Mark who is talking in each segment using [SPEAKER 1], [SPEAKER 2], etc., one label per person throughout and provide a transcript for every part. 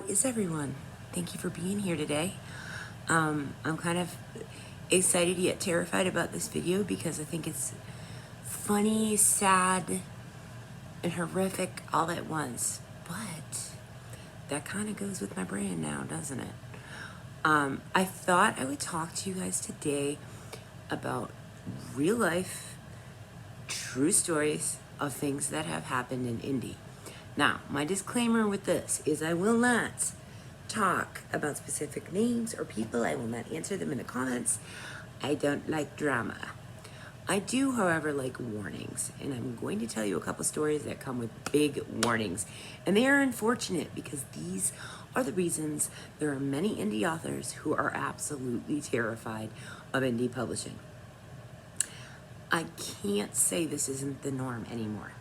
[SPEAKER 1] is everyone? Thank you for being here today. I'm kind of excited yet terrified about this video because I think it's funny, sad, and horrific all at once. But that kind of goes with my brand now, doesn't it? I thought I would talk to you guys today about real life, true stories of things that have happened in Indy. Now, my disclaimer with this is I will not talk about specific names or people. I will not answer them in the comments. I don't like drama. I do, however, like warnings, and I'm going to tell you a couple stories that come with big warnings. And they are unfortunate because these are the reasons there are many indie authors who are absolutely terrified of indie publishing. I can't say this isn't the norm anymore.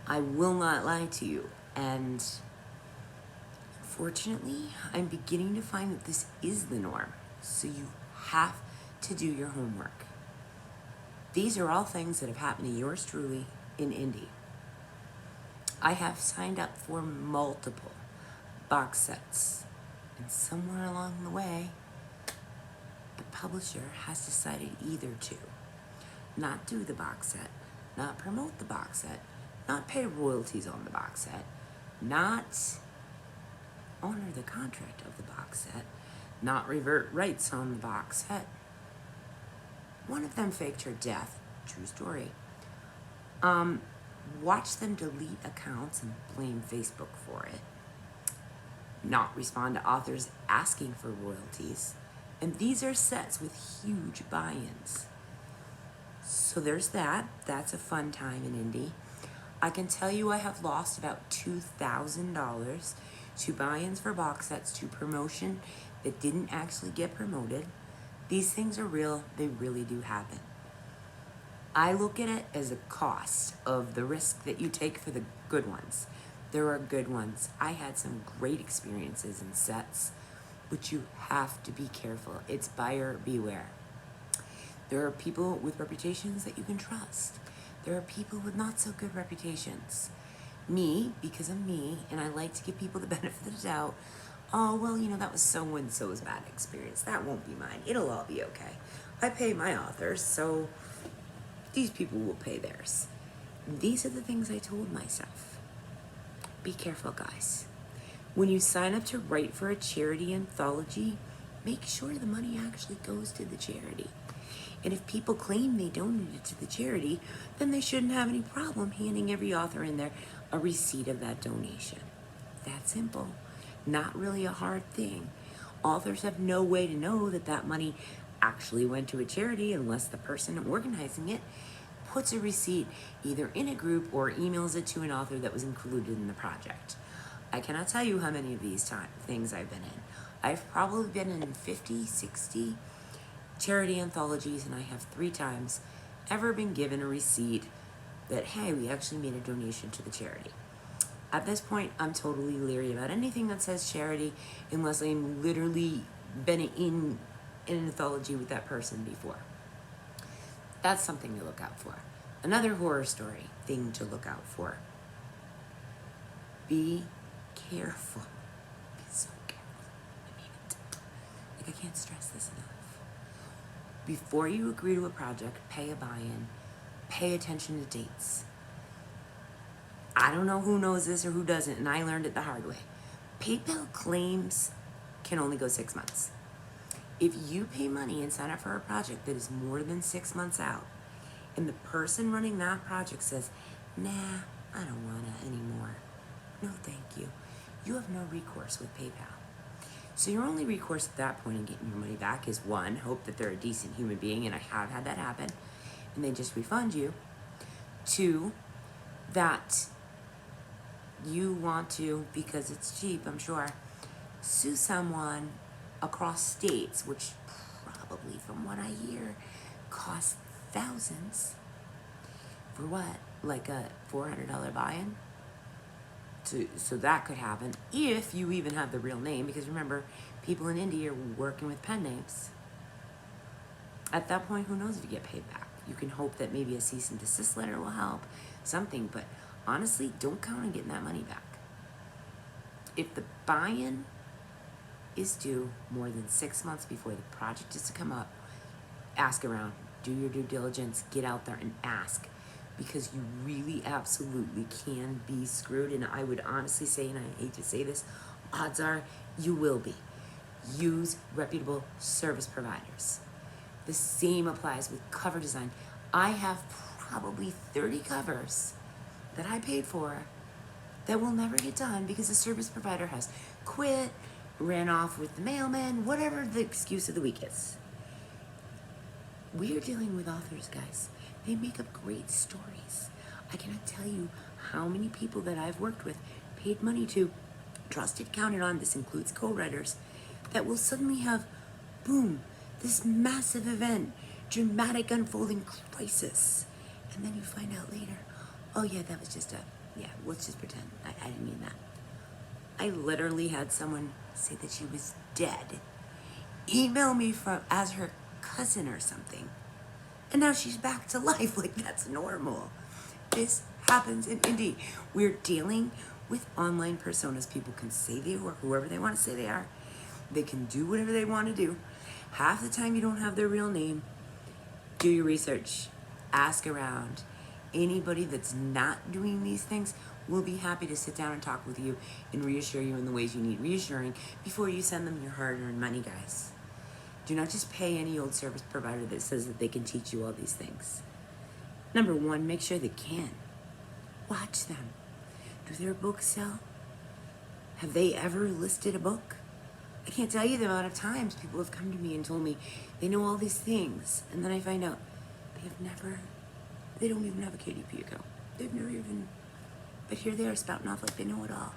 [SPEAKER 1] I will not lie to you, and fortunately, I'm beginning to find that this is the norm, so you have to do your homework. These are all things that have happened to yours truly in Indy. I have signed up for multiple box sets, and somewhere along the way, the publisher has decided either to not do the box set, not promote the box set, not pay royalties on the box set, not honor the contract of the box set, not revert rights on the box set. One of them faked her death, true story. Watch them delete accounts and blame Facebook for it. Not respond to authors asking for royalties. And these are sets with huge buy-ins. So there's that. That's a fun time in Indy. I can tell you I have lost about $2,000 to buy-ins for box sets to promotion that didn't actually get promoted. These things are real. They really do happen. I look at it as a cost of the risk that you take for the good ones. There are good ones. I had some great experiences in sets, but you have to be careful. It's buyer beware. There are people with reputations that you can trust. There are people with not so good reputations. Me, because I'm me, and I like to give people the benefit of the doubt. Oh, well, that was so-and-so's bad experience. That won't be mine. It'll all be okay. I pay my authors, so these people will pay theirs. These are the things I told myself. Be careful, guys. When you sign up to write for a charity anthology, make sure the money actually goes to the charity. And if people claim they donated it to the charity, then they shouldn't have any problem handing every author in there a receipt of that donation. That simple. Not really a hard thing. Authors have no way to know that that money actually went to a charity unless the person organizing it puts a receipt either in a group or emails it to an author that was included in the project. I cannot tell you how many of these things I've been in. I've probably been in 50, 60 charity anthologies, and I have 3 times ever been given a receipt that, hey, we actually made a donation to the charity. At this point, I'm totally leery about anything that says charity unless I'm literally been in an anthology with that person before. That's something to look out for. Another horror story thing to look out for. Be careful. Be so careful. I mean it. I can't stress this enough. Before you agree to a project, pay a buy-in. Pay attention to dates. I don't know who knows this or who doesn't, and I learned it the hard way. PayPal claims can only go 6 months. If you pay money and sign up for a project that is more than 6 months out, and the person running that project says, nah, I don't want it anymore. No, thank you. You have no recourse with PayPal. So your only recourse at that point in getting your money back is 1, hope that they're a decent human being, and I have had that happen, and they just refund you. 2, that you want to, because it's cheap, I'm sure, sue someone across states, which probably, from what I hear, costs thousands. For what? Like a $400 buy-in? So that could happen if you even have the real name, because remember, people in India are working with pen names. At that point, who knows if you get paid back? You can hope that maybe a cease and desist letter will help, something, but honestly, don't count on getting that money back. If the buy-in is due more than 6 months before the project is to come up, ask around, do your due diligence, get out there and ask, because you really absolutely can be screwed. And I would honestly say, and I hate to say this, odds are you will be. Use reputable service providers. The same applies with cover design. I have probably 30 covers that I paid for that will never get done because the service provider has quit, ran off with the mailman, whatever the excuse of the week is. We are dealing with authors, guys. They make up great stories. I cannot tell you how many people that I've worked with, paid money to, trusted, counted on, this includes co-writers, that will suddenly have, boom, this massive event, dramatic unfolding crisis. And then you find out later, oh yeah, that was just let's just pretend. I didn't mean that. I literally had someone say that she was dead, email me as her cousin or something, and now she's back to life. Like, that's normal. This happens in indie. We're dealing with online personas. People can say they are whoever they want to say they are. They can do whatever they want to do. Half the time you don't have their real name. Do your research. Ask around. Anybody that's not doing these things will be happy to sit down and talk with you and reassure you in the ways you need reassuring before you send them your hard-earned money, guys. Do not just pay any old service provider that says that they can teach you all these things. Number one, make sure they can. Watch them. Do their books sell? Have they ever listed a book? I can't tell you the amount of times people have come to me and told me they know all these things, and then I find out they don't even have a KDP account. They've never even, but here they are spouting off like they know it all.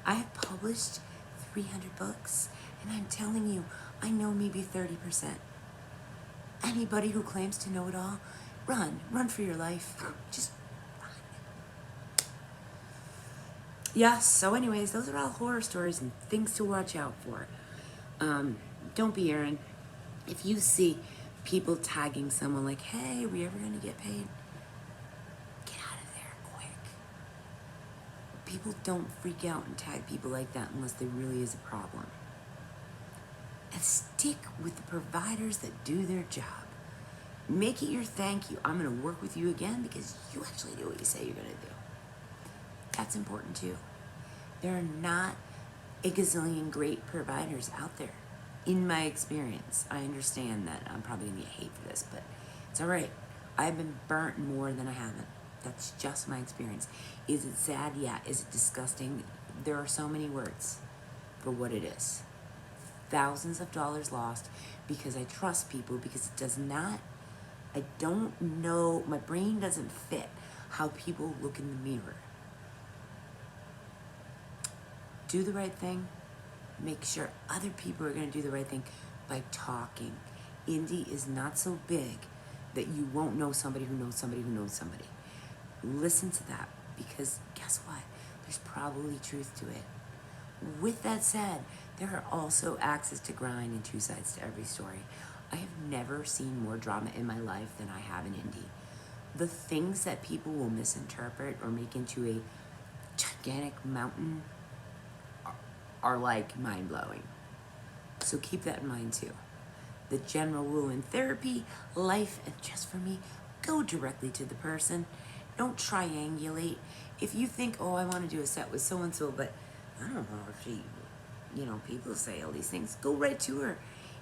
[SPEAKER 1] I have published 300 books, and I'm telling you, I know maybe 30%. Anybody who claims to know it all, run for your life. Just run. Yeah, so anyways, those are all horror stories and things to watch out for. Don't be Erin. If you see people tagging someone like, hey, are we ever going to get paid? Get out of there quick. People don't freak out and tag people like that unless there really is a problem. And stick with the providers that do their job. Make it your thank you. I'm going to work with you again because you actually do what you say you're going to do. That's important too. There are not a gazillion great providers out there. In my experience, I understand that I'm probably going to get hate for this, but it's all right. I've been burnt more than I haven't. That's just my experience. Is it sad? Yeah. Is it disgusting? There are so many words for what it is. Thousands of dollars lost because I trust people, because it does not, I don't know, my brain doesn't fit how people look in the mirror. Do the right thing. Make sure other people are going to do the right thing by talking. Indie is not so big that you won't know somebody who knows somebody who knows somebody. Listen to that, because guess what? There's probably truth to it. With that said, there are also axes to grind and two sides to every story. I have never seen more drama in my life than I have in indie. The things that people will misinterpret or make into a gigantic mountain are like mind-blowing. So keep that in mind too. The general rule in therapy, life, and just for me, go directly to the person. Don't triangulate. If you think, oh, I want to do a set with so-and-so, but I don't know if she, people say all these things, go right to her.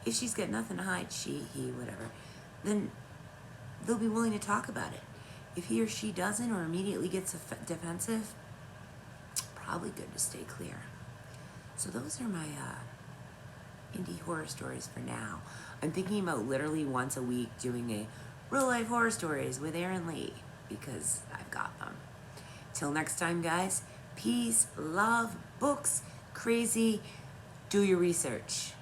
[SPEAKER 1] If she's got nothing to hide, she, he, whatever, then they'll be willing to talk about it. If he or she doesn't or immediately gets defensive, probably good to stay clear. So those are my indie horror stories for now. I'm thinking about literally once a week doing a real life horror stories with Erin Lee, because I've got them. Till next time, guys, peace, love, books, crazy, do your research.